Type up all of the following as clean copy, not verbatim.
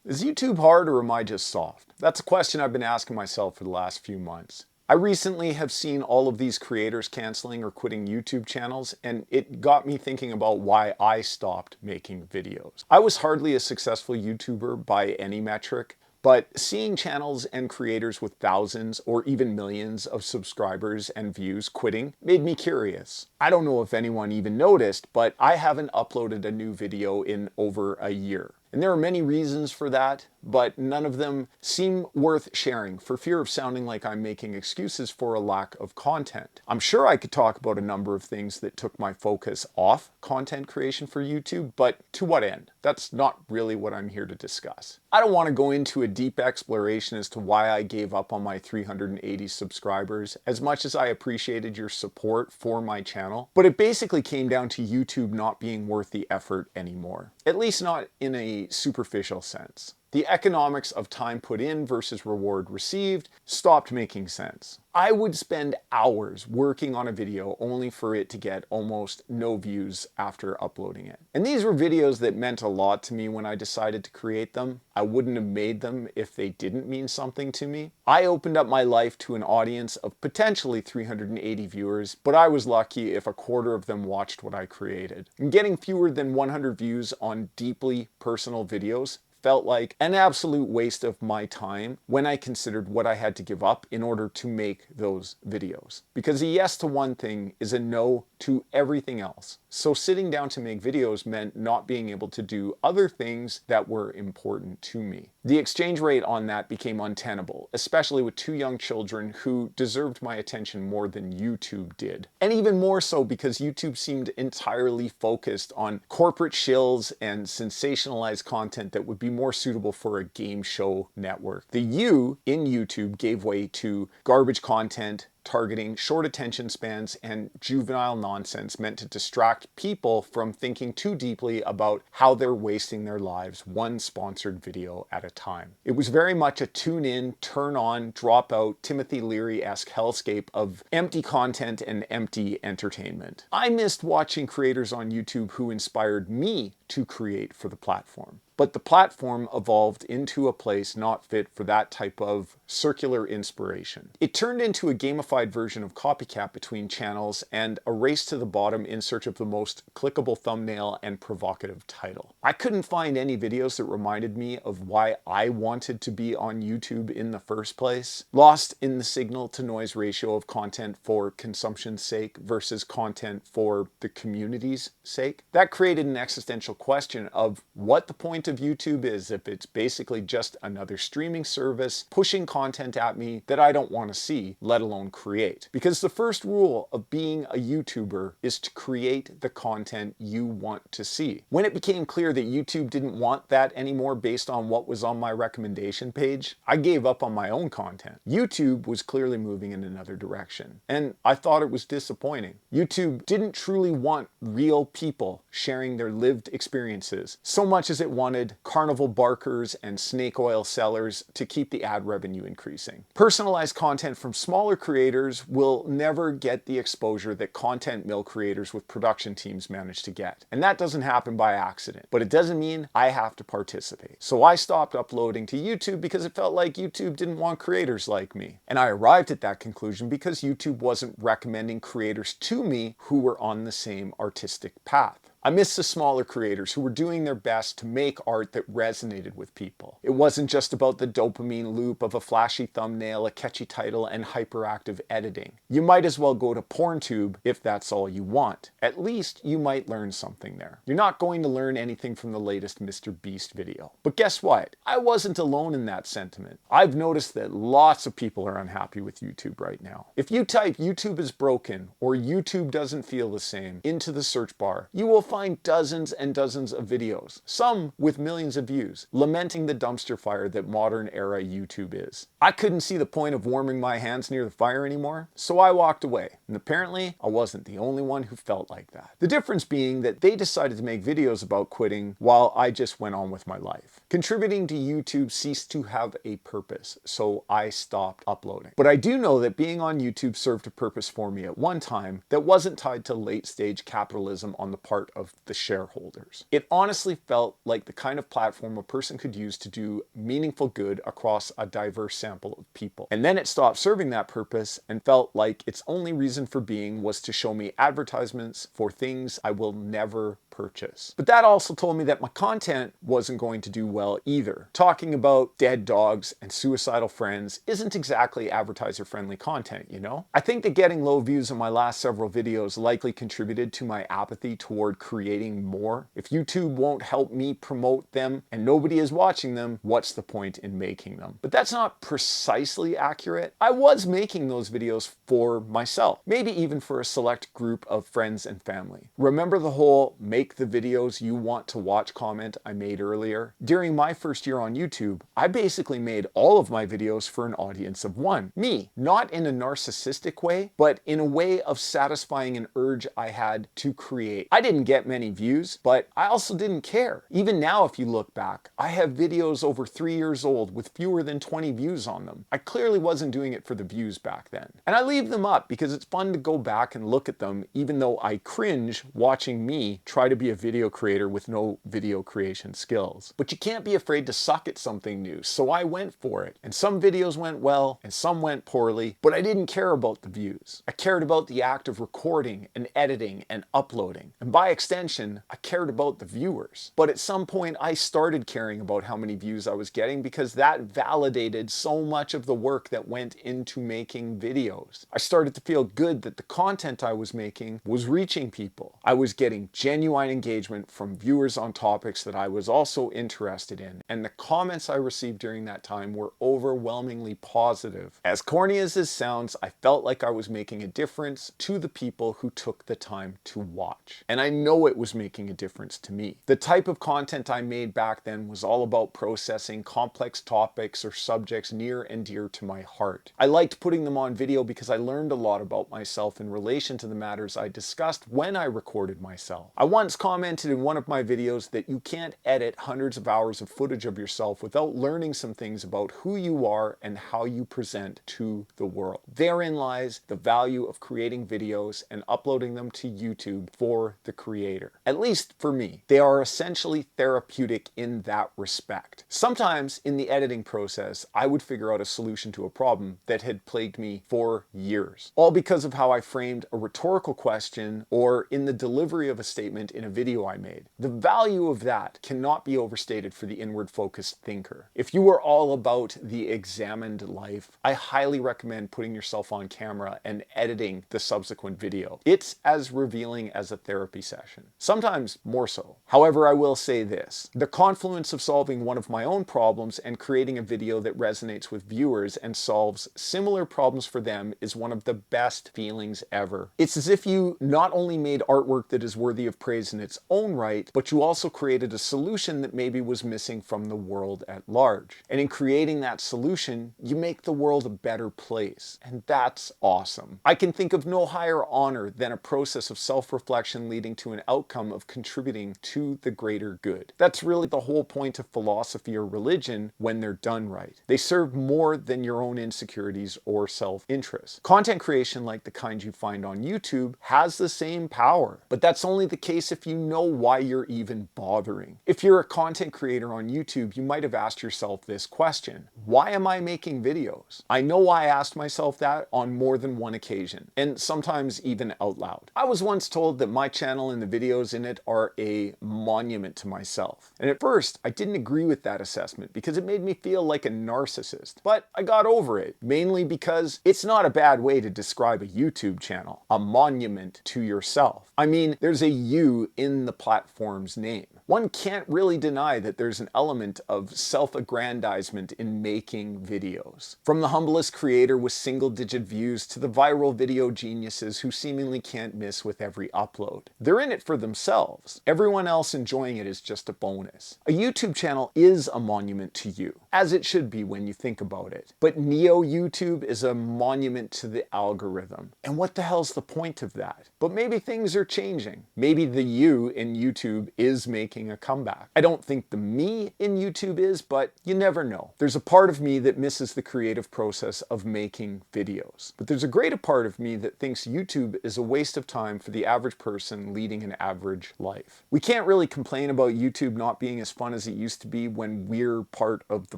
Is YouTube hard or am I just soft? That's a question I've been asking myself for the last few months. I recently have seen all of these creators canceling or quitting YouTube channels, and it got me thinking about why I stopped making videos. I was hardly a successful YouTuber by any metric, but seeing channels and creators with thousands or even millions of subscribers and views quitting made me curious. I don't know if anyone even noticed, but I haven't uploaded a new video in over a year. And there are many reasons for that, but none of them seem worth sharing for fear of sounding like I'm making excuses for a lack of content. I'm sure I could talk about a number of things that took my focus off content creation for YouTube, but to what end? That's not really what I'm here to discuss. I don't want to go into a deep exploration as to why I gave up on my 380 subscribers, as much as I appreciated your support for my channel, but it basically came down to YouTube not being worth the effort anymore. At least not in a superficial sense. The economics of time put in versus reward received stopped making sense. I would spend hours working on a video only for it to get almost no views after uploading it. And these were videos that meant a lot to me when I decided to create them. I wouldn't have made them if they didn't mean something to me. I opened up my life to an audience of potentially 380 viewers, but I was lucky if a quarter of them watched what I created. And getting fewer than 100 views on deeply personal videos felt like an absolute waste of my time when I considered what I had to give up in order to make those videos. Because a yes to one thing is a no to everything else. So sitting down to make videos meant not being able to do other things that were important to me. The exchange rate on that became untenable, especially with two young children who deserved my attention more than YouTube did. And even more so because YouTube seemed entirely focused on corporate shills and sensationalized content that would be more suitable for a game show network. The U in YouTube gave way to garbage content, targeting short attention spans and juvenile nonsense meant to distract people from thinking too deeply about how they're wasting their lives one sponsored video at a time. It was very much a tune in, turn on, drop out, Timothy Leary-esque hellscape of empty content and empty entertainment. I missed watching creators on YouTube who inspired me to create for the platform. But the platform evolved into a place not fit for that type of circular inspiration. It turned into a gamified version of copycat between channels and a race to the bottom in search of the most clickable thumbnail and provocative title. I couldn't find any videos that reminded me of why I wanted to be on YouTube in the first place. Lost in the signal to noise ratio of content for consumption's sake versus content for the community's sake. That created an existential question of what the point of YouTube is if it's basically just another streaming service pushing content at me that I don't want to see, let alone create. Because the first rule of being a YouTuber is to create the content you want to see. When it became clear that YouTube didn't want that anymore based on what was on my recommendation page, I gave up on my own content. YouTube was clearly moving in another direction, and I thought it was disappointing. YouTube didn't truly want real people sharing their lived experiences so much as it wanted carnival barkers and snake oil sellers to keep the ad revenue increasing. Personalized content from smaller creators will never get the exposure that content mill creators with production teams manage to get. And that doesn't happen by accident, but it doesn't mean I have to participate. So I stopped uploading to YouTube because it felt like YouTube didn't want creators like me. And I arrived at that conclusion because YouTube wasn't recommending creators to me who were on the same artistic path. I missed the smaller creators who were doing their best to make art that resonated with people. It wasn't just about the dopamine loop of a flashy thumbnail, a catchy title, and hyperactive editing. You might as well go to PornTube if that's all you want. At least you might learn something there. You're not going to learn anything from the latest Mr. Beast video. But guess what? I wasn't alone in that sentiment. I've noticed that lots of people are unhappy with YouTube right now. If you type "YouTube is broken" or "YouTube doesn't feel the same" into the search bar, you will find dozens and dozens of videos, some with millions of views, lamenting the dumpster fire that modern era YouTube is. I couldn't see the point of warming my hands near the fire anymore, so I walked away. And apparently, I wasn't the only one who felt like that. The difference being that they decided to make videos about quitting while I just went on with my life. Contributing to YouTube ceased to have a purpose, so I stopped uploading. But I do know that being on YouTube served a purpose for me at one time that wasn't tied to late-stage capitalism on the part of the shareholders. It honestly felt like the kind of platform a person could use to do meaningful good across a diverse sample of people. And then it stopped serving that purpose and felt like its only reason for being was to show me advertisements for things I will never purchase. But that also told me that my content wasn't going to do well either. Talking about dead dogs and suicidal friends isn't exactly advertiser-friendly content, you know? I think that getting low views on my last several videos likely contributed to my apathy toward creating more. If YouTube won't help me promote them and nobody is watching them, what's the point in making them? But that's not precisely accurate. I was making those videos for myself, maybe even for a select group of friends and family. Remember the whole make the videos you want to watch comment I made earlier? During my first year on YouTube, I basically made all of my videos for an audience of one, me. Not in a narcissistic way, but in a way of satisfying an urge I had to create. I didn't get many views, but I also didn't care. Even now, if you look back, I have videos over 3 years old with fewer than 20 views on them. I clearly wasn't doing it for the views back then. And I leave them up because it's fun to go back and look at them, even though I cringe watching me try to be a video creator with no video creation skills. But you can't be afraid to suck at something new, so I went for it. And some videos went well, and some went poorly, but I didn't care about the views. I cared about the act of recording and editing and uploading. And by extension, I cared about the viewers. But at some point, I started caring about how many views I was getting because that validated so much of the work that went into making videos. I started to feel good that the content I was making was reaching people. I was getting genuine engagement from viewers on topics that I was also interested in, and the comments I received during that time were overwhelmingly positive. As corny as this sounds, I felt like I was making a difference to the people who took the time to watch. And I know it was making a difference to me. The type of content I made back then was all about processing complex topics or subjects near and dear to my heart. I liked putting them on video because I learned a lot about myself in relation to the matters I discussed when I recorded myself. I once commented in one of my videos that you can't edit hundreds of hours of footage of yourself without learning some things about who you are and how you present to the world. Therein lies the value of creating videos and uploading them to YouTube for the creator. At least for me. They are essentially therapeutic in that respect. Sometimes in the editing process, I would figure out a solution to a problem that had plagued me for years. All because of how I framed a rhetorical question or in the delivery of a statement in a video I made. The value of that cannot be overstated for the inward-focused thinker. If you are all about the examined life, I highly recommend putting yourself on camera and editing the subsequent video. It's as revealing as a therapy session. Sometimes more so. However, I will say this. The confluence of solving one of my own problems and creating a video that resonates with viewers and solves similar problems for them is one of the best feelings ever. It's as if you not only made artwork that is worthy of praise in its own right, but you also created a solution that maybe was missing from the world at large. And in creating that solution, you make the world a better place. And that's awesome. I can think of no higher honor than a process of self-reflection leading to an outcome of contributing to the greater good. That's really the whole point of philosophy or religion when they're done right. They serve more than your own insecurities or self-interest. Content creation like the kind you find on YouTube has the same power, but that's only the case if you know why you're even bothering. If you're a content creator on YouTube, you might have asked yourself this question: why am I making videos? I know I asked myself that on more than one occasion, and sometimes even out loud. I was once told that my channel and the videos in it are a monument to myself. And at first, I didn't agree with that assessment because it made me feel like a narcissist. But I got over it, mainly because it's not a bad way to describe a YouTube channel. A monument to yourself. I mean, there's a you in the platform's name. One can't really deny that there's an element of self-aggrandizement in making videos. From the humblest creator with single-digit views to the viral video geniuses who seemingly can't miss with every upload. They're in it for themselves. Everyone else enjoying it is just a bonus. A YouTube channel is a monument to you, as it should be when you think about it. But Neo-YouTube is a monument to the algorithm. And what the hell's the point of that? But maybe things are changing. Maybe the you in YouTube is making making a comeback. I don't think the me in YouTube is, but you never know. There's a part of me that misses the creative process of making videos. But there's a greater part of me that thinks YouTube is a waste of time for the average person leading an average life. We can't really complain about YouTube not being as fun as it used to be when we're part of the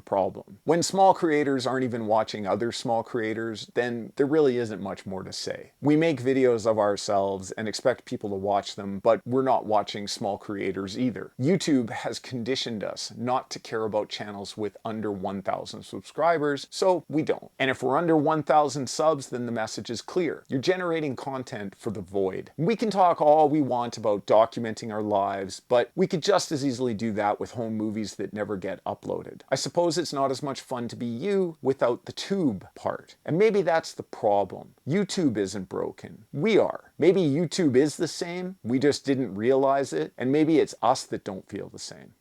problem. When small creators aren't even watching other small creators, then there really isn't much more to say. We make videos of ourselves and expect people to watch them, but we're not watching small creators either. YouTube has conditioned us not to care about channels with under 1,000 subscribers, so we don't. And if we're under 1,000 subs, then the message is clear. You're generating content for the void. We can talk all we want about documenting our lives, but we could just as easily do that with home movies that never get uploaded. I suppose it's not as much fun to be you without the tube part. And maybe that's the problem. YouTube isn't broken. We are. Maybe YouTube is the same, we just didn't realize it, and maybe it's us that don't feel the same.